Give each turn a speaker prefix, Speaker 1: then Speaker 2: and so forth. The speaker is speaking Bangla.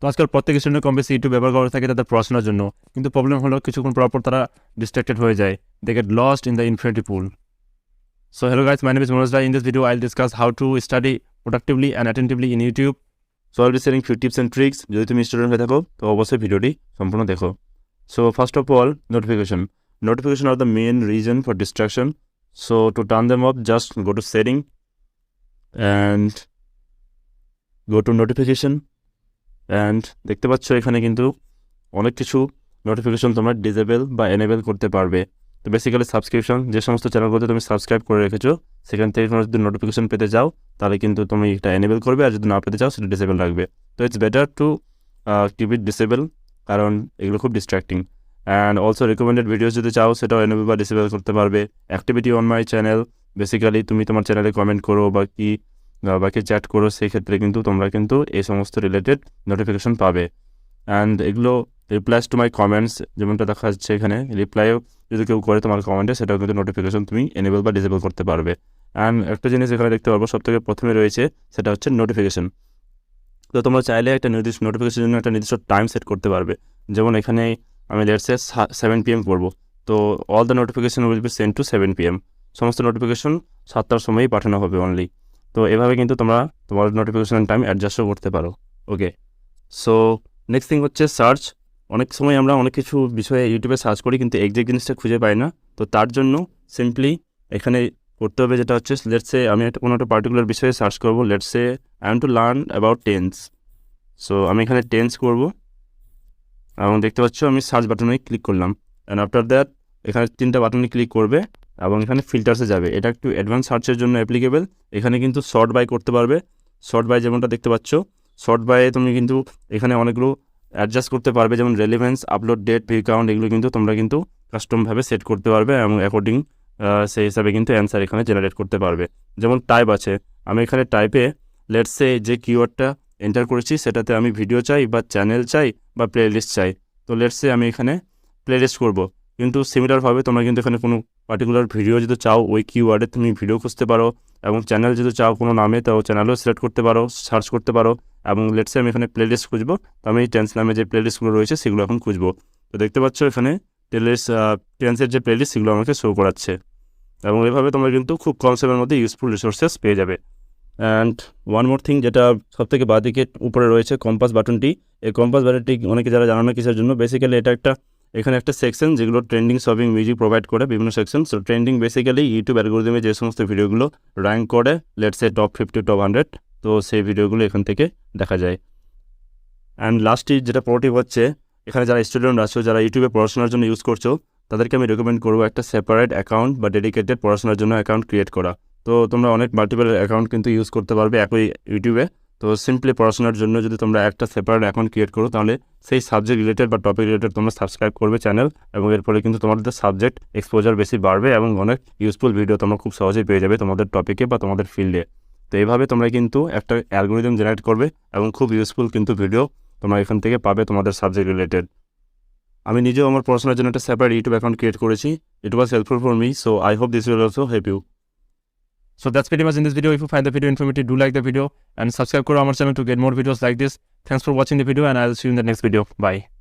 Speaker 1: তো আজকাল প্রত্যেক স্টুডেন্ট কম বেশি ইউটিউব ব্যবহার করে থাকে তাদের পড়াশোনার জন্য, কিন্তু প্রবলেম হলো কিছুক্ষণ পর তারা ডিস্ট্রাক্টেড হয়ে যায়, they get lost in the infinity pool. So hello guys, my name is Manoj. In this video I'll discuss how to study productively and attentively in YouTube. So I'll be sharing few tips and tricks. যদি তুমি স্টুডেন্ট হয়ে থাকো তো অবশ্যই ভিডিওটি সম্পূর্ণ দেখো. So first of all, notification are the main reason for distraction. So to turn them off, just go to setting and go to notification, and দেখতে পাচ্ছ এখানে কিন্তু অনেক কিছু নোটিফিকেশন তোমরা ডিসেবল বা এনেবল করতে পারবে. তো বেসিক্যালি সাবস্ক্রিপশন, যে সমস্ত চ্যানেলগুলোতে তুমি সাবস্ক্রাইব করে রেখেছো সেখান থেকে তোমরা যদি নোটিফিকেশন পেতে যাও তাহলে কিন্তু তুমি এটা এনেবল করবে, আর যদি না পেতে চাও সেটা ডিসেবল রাখবে. তো it's better to keep it disable, কারণ এগুলো খুব distracting. And also recommended videos যদি চাও সেটাও এনেবল বা ডিসেবল করতে পারবে. Activity on my channel, basically তুমি তোমার চ্যানেলে কমেন্ট করো বা কি চ্যাট করো, সেই ক্ষেত্রে কিন্তু তোমরা কিন্তু এই সমস্ত রিলেটেড নোটিফিকেশন পাবে. অ্যান্ড এগুলো রিপ্লাইস টু মাই কমেন্টস, যেমনটা দেখা যাচ্ছে এখানে, রিপ্লাইও যদি কেউ করে তোমার কমেন্টে সেটাও কিন্তু নোটিফিকেশন তুমি এনেবল বা ডিসেবল করতে পারবে. অ্যান্ড একটা জিনিস এখানে দেখতে পারবো সবথেকে প্রথমে রয়েছে, সেটা হচ্ছে নোটিফিকেশন. তো তোমরা চাইলে একটা নির্দিষ্ট নোটিফিকেশনের জন্য একটা নির্দিষ্ট টাইম সেট করতে পারবে. যেমন এখানে আমি লেটসে 7 PM করবো, তো all the notification will be send to 7 PM. সমস্ত নোটিফিকেশন 7টার সময়ই পাঠানো হবে অনলি. তো এভাবে কিন্তু তোমরা তোমার নোটিফিকেশন টাইম অ্যাডজাস্টও করতে পারো. ওকে, সো নেক্সট থিং হচ্ছে সার্চ. অনেক সময় আমরা অনেক কিছু বিষয়ে ইউটিউবে সার্চ করি কিন্তু এক্সাক্ট জিনিসটা খুঁজে পাই না. তো তার জন্য সিম্পলি এখানে করতে হবে যেটা হচ্ছে, লেটসে আমি কোনো একটা পার্টিকুলার বিষয়ে সার্চ করবো. Let's say I want to learn about tense. So আমি এখানে টেন্স করবো এবং দেখতে পাচ্ছ আমি সার্চ বাটনে ক্লিক করলাম. অ্যান্ড আফটার দ্যাট এখানে 3টা বাটনে ক্লিক করবে এবং এখানে ফিল্টার্সে যাবে. এটা একটু অ্যাডভান্স সার্চের জন্য অ্যাপ্লিকেবল. এখানে কিন্তু শর্ট বাই করতে পারবে. শর্ট বাই যেমনটা দেখতে পাচ্ছ, শর্ট বাই তুমি কিন্তু এখানে অনেকগুলো অ্যাডজাস্ট করতে পারবে, যেমন relevance, upload date, view count, এগুলো কিন্তু তোমরা কিন্তু কাস্টমভাবে সেট করতে পারবে এবং অ্যাকর্ডিং সেই হিসাবে কিন্তু অ্যান্সার এখানে জেনারেট করতে পারবে. যেমন টাইপ আছে, আমি এখানে টাইপে লেটসে যে কিওয়ার্ডটা এন্টার করেছি সেটাতে আমি ভিডিও চাই বা চ্যানেল চাই বা প্লেলিস্ট চাই. তো লেটসে আমি এখানে প্লেলিস্ট করব, কিন্তু সিমিলারভাবে তোমরা কিন্তু এখানে কোনো পার্টিকুলার ভিডিও যদি চাও ওই কিওয়ার্ডে তুমি ভিডিও খুঁজতে পারো, এবং চ্যানেল যদি চাও কোনো নামে তাও চ্যানেলও সিলেক্ট করতে পারো, সার্চ করতে পারো. এবং লেটসে আমি এখানে প্লেলিস্ট খুঁজবো, তো আমি টেন্স নামে যে প্লেলিস্টগুলো রয়েছে সেগুলো এখন খুঁজবো. তো দেখতে পাচ্ছ এখানে টেন্সের যে প্লেলিস্ট সেগুলো আমাকে শো করাচ্ছে. এবং এভাবে তোমরা কিন্তু খুব কম সময়ের মধ্যে ইউজফুল রিসোর্সেস পেয়ে যাবে. অ্যান্ড ওয়ান মোর থিং, যেটা সবথেকে বাঁদিকে উপরে রয়েছে কম্পাস বাটনটি. এই কম্পাস বাটনটি অনেকে যারা জানো না কিসের জন্য, বেসিক্যালি এটা এখানে একটা সেকশন যেগুলো ট্রেন্ডিং, শপিং, মিউজিক প্রোভাইড করে বিভিন্ন section. So trending basically YouTube অ্যালগরিদমে যে সমস্ত ভিডিওগুলো র্যাঙ্ক করে, লেটসে টপ 50, টপ 100, তো সেই ভিডিওগুলো এখান থেকে দেখা যায়. অ্যান্ড লাস্টটি যেটা পজিটিভ হচ্ছে, এখানে যারা স্টুডেন্ট আছো, যারা ইউটিউবে পড়াশোনার জন্য ইউজ করছো, তাদেরকে আমি রেকমেন্ড করবো একটা সেপারেট অ্যাকাউন্ট বা ডেডিকেটেড পড়াশোনার জন্য অ্যাকাউন্ট ক্রিয়েট করা. তো তোমরা অনেক মাল্টিপল অ্যাকাউন্ট কিন্তু ইউজ করতে পারবে একই ইউটিউবে. তো সিম্পলি পড়াশোনার জন্য যদি তোমরা একটা সেপারেট অ্যাকাউন্ট ক্রিয়েট করো, তাহলে সেই সাবজেক্ট রিলেটেড বা টপিক রিলেটেড তোমরা সাবস্ক্রাইব করবে চ্যানেল, এবং এর ফলে কিন্তু তোমাদের সাবজেক্ট এক্সপোজার বেশি বাড়বে এবং অনেক ইউজফুল ভিডিও তোমরা খুব সহজেই পেয়ে যাবে তোমাদের টপিকে বা তোমাদের ফিল্ডে. তো এইভাবে তোমরা কিন্তু একটা অ্যালগরিদম জেনারেট করবে এবং খুব ইউজফুল কিন্তু ভিডিও তোমরা এখান থেকে পাবে তোমাদের সাবজেক্ট রিলেটেড. আমি নিজেও আমার পড়াশোনার জন্য একটা সেপারেট ইউটিউব অ্যাকাউন্ট ক্রিয়েট করেছি. It was helpful for me, so I hope this will also help you. So that's pretty much in this video. If you find the video informative, do like the video and subscribe to our channel to get more videos like this. Thanks for watching the video, and I'll see you in the next video. Bye.